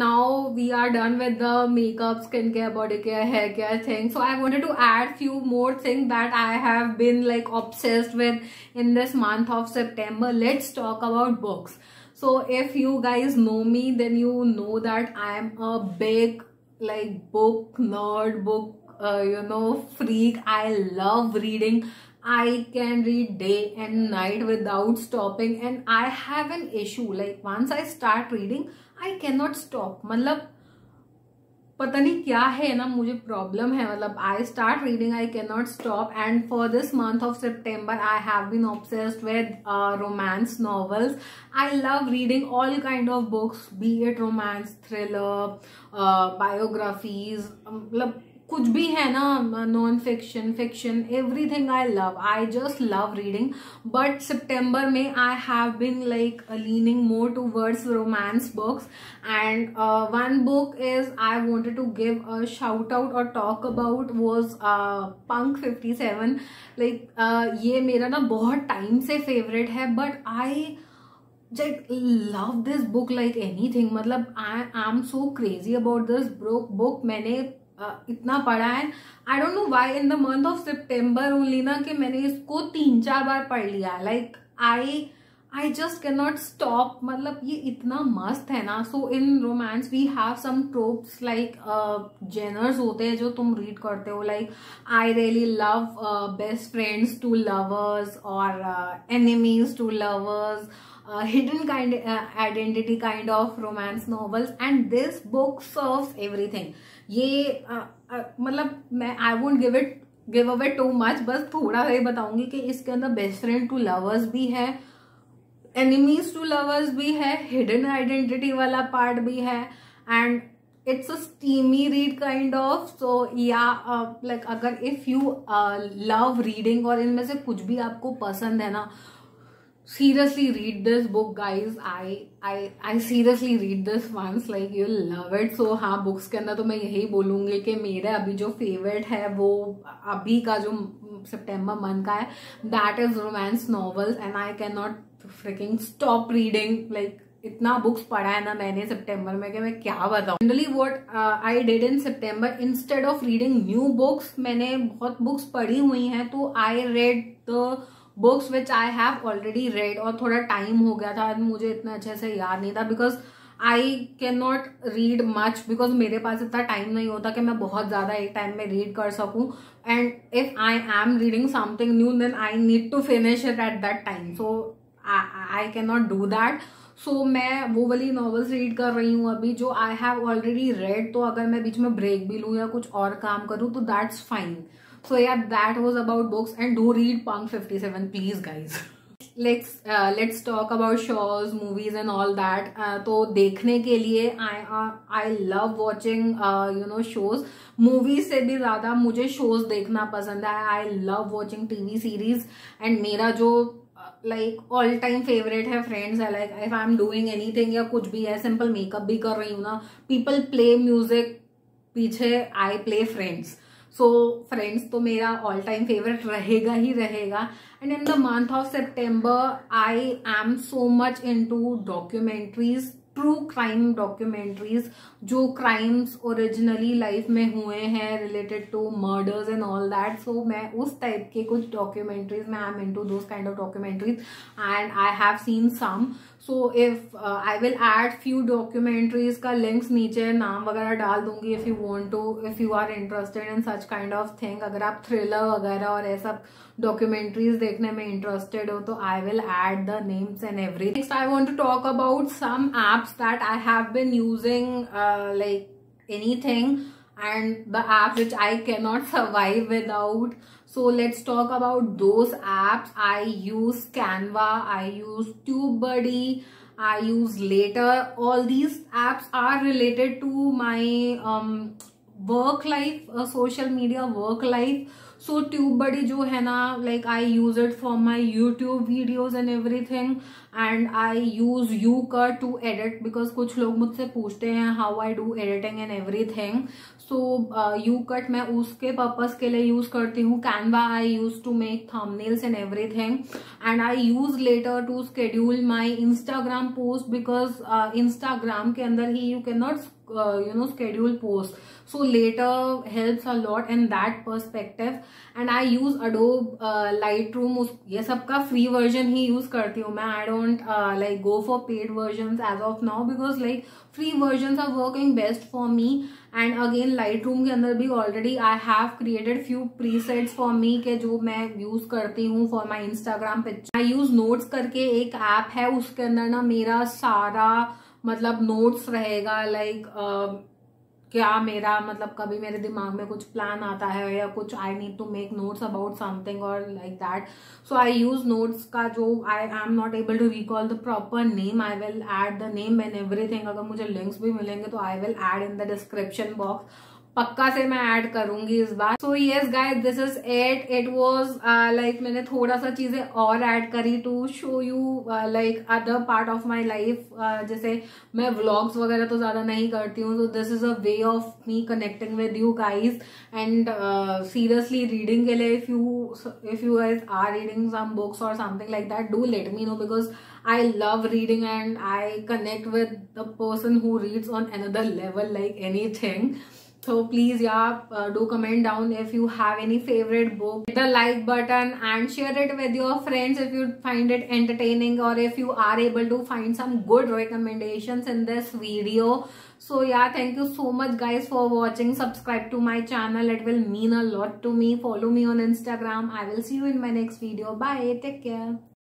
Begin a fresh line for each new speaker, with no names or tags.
now we are done with the makeup, skincare, body care, hair care thing. So I wanted to add few more things that I have been like obsessed with in this month of September. Let's talk about books. So if you guys know me, then you know that I am a big like book nerd, book freak. I love reading. I can read day and night without stopping, and I have an issue like once I start reading I cannot stop. मतलब पता नहीं क्या है ना, मुझे problem है. मतलब I start reading, I can not stop. And for this month of September I have been obsessed with romance novels. I love reading all kind of books, be it romance, thriller, biographies, मतलब कुछ भी है ना, non fiction, fiction, everything I love. I just love reading. But सितंबर में I have been like leaning more towards romance books. And one book is I wanted to give a shout out और talk about was punk 57. Like ये मेरा ना बहुत time से favourite है, but I love this book like anything. मतलब I am so crazy about this book. मैंने इतना पढ़ा है. I don't know why in the month of September only ना कि मैंने इसको 3-4 बार पढ़ लिया. Like I just can not stop. मतलब ये इतना मस्त है ना. So in romance we have some tropes like genres होते हैं जो तुम रीड करते हो. Like I really love best friends to lovers और enemies to lovers, hidden kind identity kind of romance novels, and this book serves everything. ये मतलब मैं I won't give away too much, बस थोड़ा सा बताऊंगी कि इसके अंदर बेस्ट फ्रेंड टू लवर्स भी है, एनिमीज टू लवर्स भी है, हिडन आइडेंटिटी वाला पार्ट भी है, and it's a steamy read kind of. So yeah like अगर इफ यू लव रीडिंग और इनमें से कुछ भी आपको पसंद है ना, seriously read this book guys. I seriously read this once, like you'll love it. So हाँ, बुक्स के अंदर तो मैं यही बोलूंगी कि मेरा अभी जो फेवरेट है वो अभी का जो सितंबर मंथ का है, that is romance novels. And I can not fricking stop reading. Like इतना बुक्स पढ़ा है ना मैंने सितंबर में कि मैं क्या बताऊं. Generally what I did in September, instead of reading new books, मैंने बहुत बुक्स पढ़ी हुई हैं, तो I read the books which I have already red. और थोड़ा टाइम हो गया था, मुझे इतना अच्छे से याद नहीं था, because I can not read much, because मेरे पास इतना टाइम नहीं होता कि मैं बहुत ज्यादा एक टाइम में रीड कर सकूं. And if I am reading something new then I need to finish it at that time. So I can not do that. So मैं वो वाली नॉवेल्स रीड कर रही हूँ अभी जो आई हैव ऑलरेडी रेड. तो अगर मैं बीच में ब्रेक भी लूँ या कुछ और काम करूँ तो that's fine. So yeah, that was about books, and do read Punk 57, please guys. Let's talk about shows, movies and all that. तो देखने के लिए I love watching shows. Movies से भी ज्यादा मुझे shows देखना पसंद है. I love watching TV series, and मेरा जो like all time favorite है Friends है. Like if I'm doing anything या कुछ भी है, simple makeup भी कर रही हूँ ना, people play music पीछे, I play Friends. So Friends तो मेरा ऑल टाइम फेवरेट रहेगा ही रहेगा. And in the month of September I am so much into documentaries, true crime documentaries, जो क्राइम्स ओरिजिनली लाइफ में हुए हैं related to murders and all that. So मैं उस टाइप के कुछ डॉक्यूमेंट्रीज में I am into those kind of documentaries, and I have seen some. So if I will add few documentaries का links नीचे नाम वगैरह डाल दूंगी. If you want to, if you are interested in such kind of thing, अगर आप thriller वगैरह और ऐसा डॉक्यूमेंट्रीज देखने में इंटरेस्टेड हो तो I will add the names and everything. Next I want to talk about some apps that I have been using like anything, and the app which I cannot survive without. So let's talk about those apps. I use Canva, I use TubeBuddy, I use Later. All these apps are related to my work life, social media work life. So TubeBuddy जो है ना, like I use it for my YouTube videos and everything, and I use YouCut to edit, because कुछ लोग मुझसे पूछते हैं how I do editing and everything. So YouCut मैं उसके पर्पज के लिए यूज करती हूँ. Canva I use to make thumbnails and everything, and I use Later to schedule my Instagram post, because Instagram के अंदर ही you can not schedule post. So later helps a lot in that perspective. And I use Adobe Lightroom. ये सबका free version ही use करती हूँ मैं. I don't like go for paid versions as of now, because like free versions are working best for me. And again Lightroom के अंदर भी already I have created few presets for me के जो मैं use करती हूँ for my Instagram picture. I use Notes करके एक app है, उसके अंदर ना मेरा सारा मतलब नोट्स रहेगा. लाइक क्या मेरा मतलब कभी मेरे दिमाग में कुछ प्लान आता है या कुछ I need to make notes about something और like that, so I use notes का जो I am not able to recall the proper name. I will add the name and everything. अगर मुझे लिंक्स भी मिलेंगे तो I will add in the description box. पक्का से मैं ऐड करूंगी इस बार. So yes guys, this is it was like मैंने थोड़ा सा चीजें और ऐड करी to show you like other part of my life. जैसे मैं व्लॉग्स वगैरह तो ज्यादा नहीं करती हूँ, so this is a way of me connecting with you guys. And seriously reading के लिए if you guys are reading some books और something like that, do let me know, because I love reading and I connect with the person who reads on another level like anything. So please do comment down if you have any favorite book. Hit the like button and share it with your friends if you find it entertaining, or if you are able to find some good recommendations in this video. So thank you so much guys for watching. Subscribe to my channel, it will mean a lot to me. Follow me on Instagram. I will see you in my next video. Bye, take care.